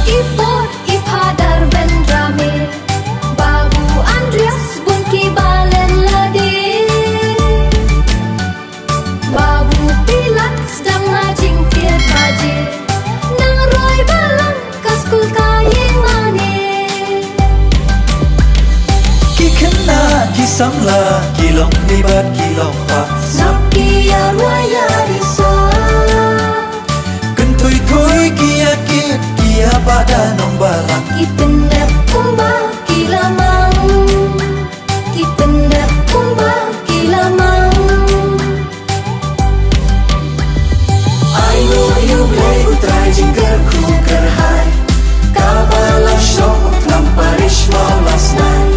Ipot ipadar vendrame Babu Andreas bunki balen lade Babu Pilat sedang ngajing tiap kaje Nang roy balang kaskul kayeng mane Ki kena ki samla kilong libat kilong pak Nakia raya risa Kentui tui kia kit kia pada nong balang Ipendap kumba kilamang Ipendap kumba kilamang I know you play utrai jingger ku kerhai Kabala shong utlam parish mau last night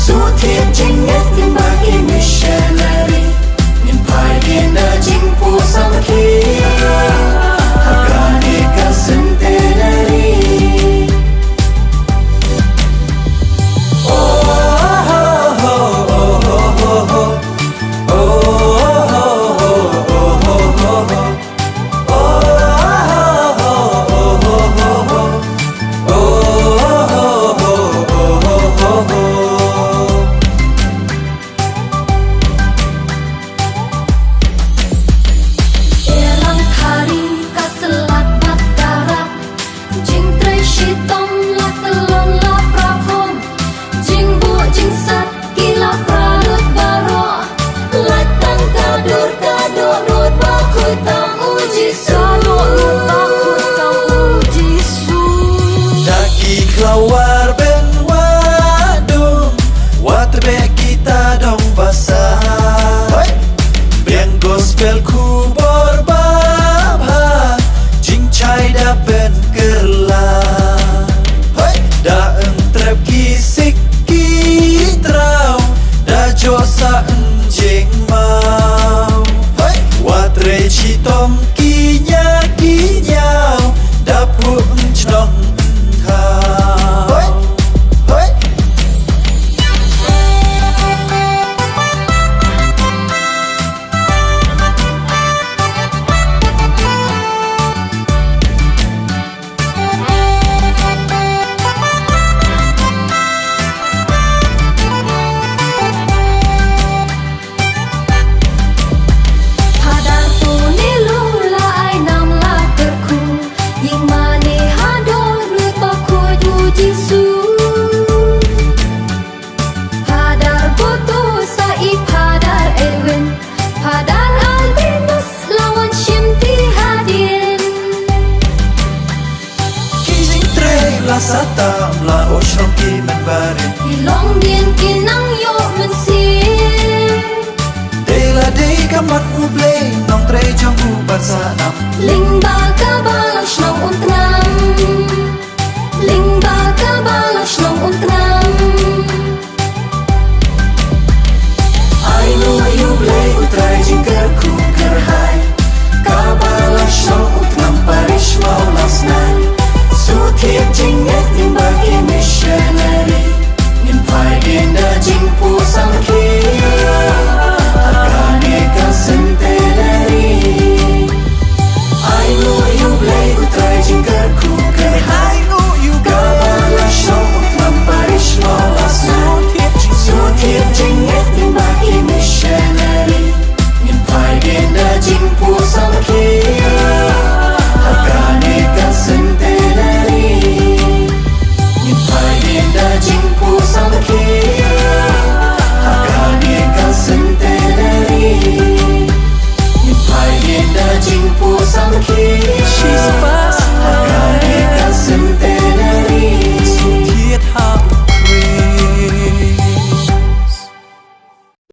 Sutiap jinget bagi missionary Nimpai dina jingpu samki Hagani ka centenary Erang hari kaselat batara Jing tre shitom la telon la prapom Jing bu jing sat gila pralut baro Latang kadur kaduk nut bakut tam uji su Nut bakut tam uji su Daki kelawar ben wadung Watbe kita dong basah Biang gospel ku borbabha Jing chai da ben gerla Da entrep kisik kitrau Da josa enjing mau Watre chitom kinya kinyau Da pu enchnong entau Hadar tu nilu la ai nam la terku Ying mane hador nut bakut uji su Hadar boto saib hadar Edwin Hadar Albinus lawan Shimti Hadin Kijing tre la satam la oshrom ki menbarin Ilong din kinang yo mensir Dela dei kamat uble nong tre jong ubat sanam Ling baka balash nong untnam Ling baka balash nong untnam I know you play utrai jingger ku kerhai Kabala shong utlam parish mau last night Sutiap jinget